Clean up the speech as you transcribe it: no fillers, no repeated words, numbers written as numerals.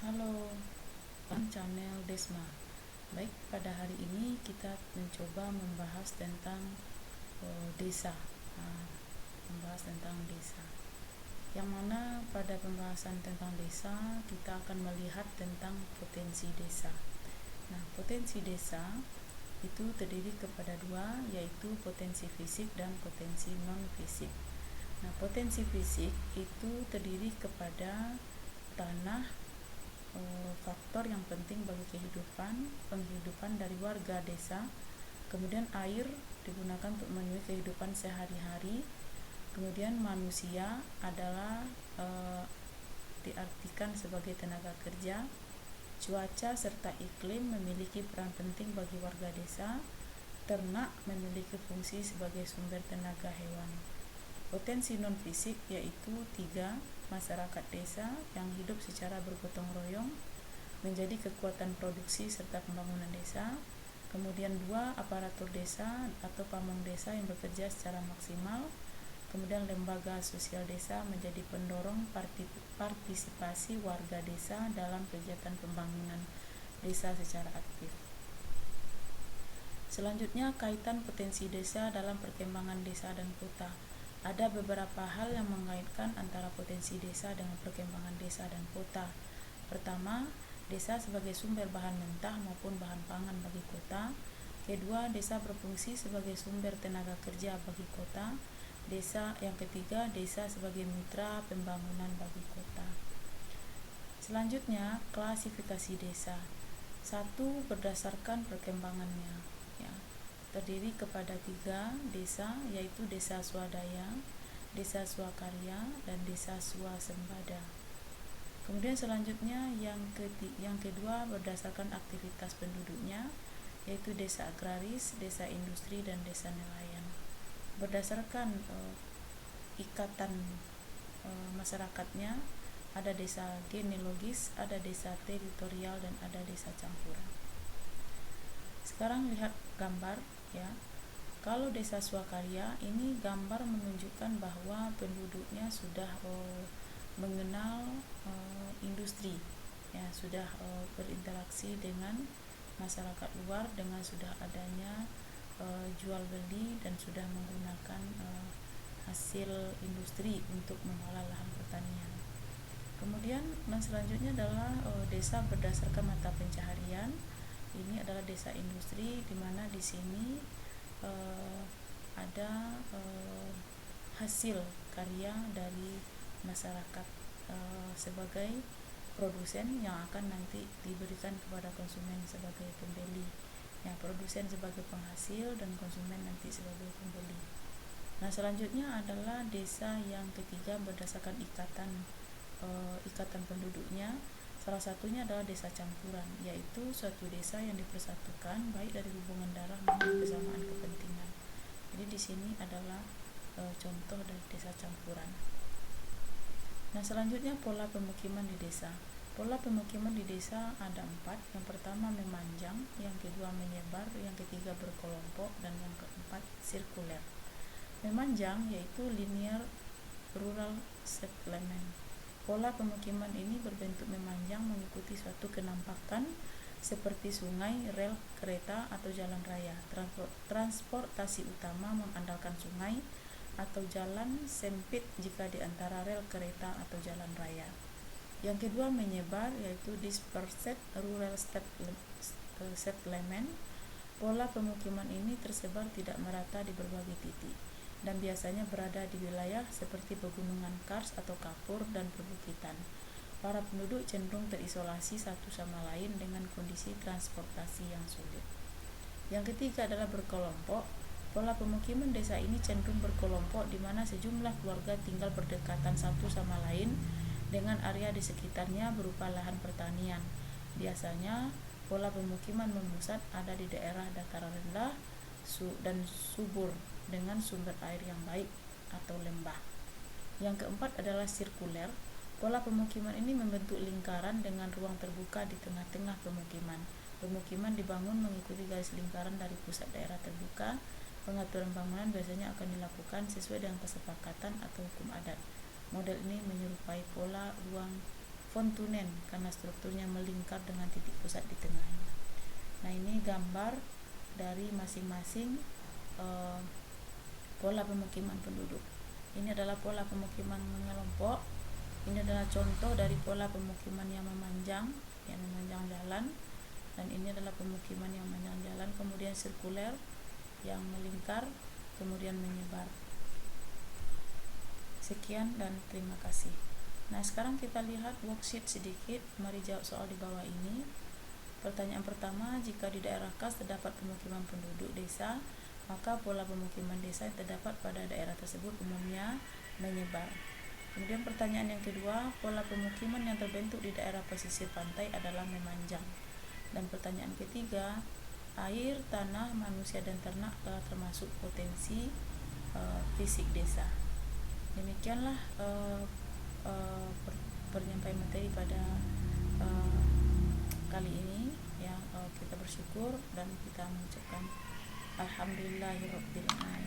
Halo, channel Desma. Baik, pada hari ini kita mencoba membahas tentang desa. Nah, membahas tentang desa. Yang mana pada pembahasan tentang desa kita akan melihat tentang potensi desa. Nah, potensi desa itu terdiri kepada dua, yaitu potensi fisik dan potensi non fisik. Nah, potensi fisik itu terdiri kepada tanah, faktor yang penting bagi penghidupan dari warga desa. Kemudian air digunakan untuk memenuhi kehidupan sehari-hari. Kemudian manusia adalah diartikan sebagai tenaga kerja. Cuaca serta iklim memiliki peran penting bagi warga desa. Ternak memiliki fungsi sebagai sumber tenaga hewan. Potensi non fisik yaitu 3, masyarakat desa yang hidup secara bergotong royong menjadi kekuatan produksi serta pembangunan desa. Kemudian 2, aparatur desa atau pamong desa yang bekerja secara maksimal. Kemudian lembaga sosial desa menjadi pendorong partisipasi warga desa dalam kegiatan pembangunan desa secara aktif. Selanjutnya, kaitan potensi desa dalam perkembangan desa dan kota. Ada beberapa hal yang mengaitkan antara potensi desa dengan perkembangan desa dan kota. Pertama, desa sebagai sumber bahan mentah maupun bahan pangan bagi kota. Kedua, desa berfungsi sebagai sumber tenaga kerja bagi kota. Yang ketiga, desa sebagai mitra pembangunan bagi kota. Selanjutnya, klasifikasi desa. 1, berdasarkan perkembangannya. Terdiri kepada 3 desa, yaitu desa swadaya, desa swakarya, dan desa swasembada. Kemudian selanjutnya yang kedua berdasarkan aktivitas penduduknya, yaitu desa agraris, desa industri, dan desa nelayan. Berdasarkan ikatan masyarakatnya, ada desa genealogis, ada desa teritorial, dan ada desa campuran. Sekarang lihat gambar ya. Kalau desa swakarya ini gambar menunjukkan bahwa penduduknya sudah mengenal industri ya, sudah berinteraksi dengan masyarakat luar dengan sudah adanya jual beli dan sudah menggunakan hasil industri untuk mengolah lahan pertanian. Kemudian selanjutnya adalah desa berdasarkan mata pencaharian. Ini adalah desa industri, di mana di sini ada hasil karya dari masyarakat sebagai produsen yang akan nanti diberikan kepada konsumen sebagai pembeli. Yang produsen sebagai penghasil dan konsumen nanti sebagai pembeli. Nah, selanjutnya adalah desa yang ketiga berdasarkan ikatan penduduknya. Salah satunya adalah desa campuran, yaitu suatu desa yang dipersatukan baik dari hubungan darah maupun kesamaan kepentingan. Jadi di sini adalah contoh dari desa campuran. Nah, selanjutnya pola pemukiman di desa. Pola pemukiman di desa ada 4. Yang pertama memanjang, yang kedua menyebar, yang ketiga berkelompok, dan yang keempat sirkuler. Memanjang yaitu linear rural settlement. Pola pemukiman ini berbentuk memanjang mengikuti suatu kenampakan seperti sungai, rel kereta, atau jalan raya. Transportasi utama mengandalkan sungai atau jalan sempit jika di antara rel kereta atau jalan raya. Yang kedua menyebar yaitu dispersed rural settlement. Pola pemukiman ini tersebar tidak merata di berbagai titik dan biasanya berada di wilayah seperti pegunungan kars atau kapur dan perbukitan. Para penduduk cenderung terisolasi satu sama lain dengan kondisi transportasi yang sulit. Yang ketiga adalah berkelompok. Pola pemukiman desa ini cenderung berkelompok di mana sejumlah keluarga tinggal berdekatan satu sama lain dengan area di sekitarnya berupa lahan pertanian. Biasanya pola pemukiman memusat ada di daerah dataran rendah dan subur dengan sumber air yang baik atau lembah. Yang keempat adalah sirkuler. Pola pemukiman ini membentuk lingkaran dengan ruang terbuka di tengah-tengah pemukiman. Pemukiman dibangun mengikuti garis lingkaran dari pusat daerah terbuka. Pengaturan bangunan biasanya akan dilakukan sesuai dengan kesepakatan atau hukum adat. Model ini menyerupai pola ruang fontunen karena strukturnya melingkar dengan titik pusat di tengahnya. Nah, ini gambar dari masing-masing pola pemukiman penduduk. Ini adalah pola pemukiman mengelompok. Ini adalah contoh dari pola pemukiman yang memanjang jalan, dan ini adalah pemukiman yang memanjang jalan, kemudian sirkuler yang melingkar, kemudian menyebar. Sekian dan terima kasih. Nah, sekarang kita lihat worksheet sedikit. Mari jawab soal di bawah ini. Pertanyaan pertama, jika di daerah khas terdapat pemukiman penduduk desa, maka pola pemukiman desa yang terdapat pada daerah tersebut umumnya menyebar. Kemudian pertanyaan yang kedua, pola pemukiman yang terbentuk di daerah pesisir pantai adalah memanjang. Dan pertanyaan ketiga, air, tanah, manusia dan ternak telah termasuk potensi fisik desa. Demikianlah penyampaian materi pada kali ini ya. Kita bersyukur dan kita mengucapkan alhamdulillahirabbil alamin.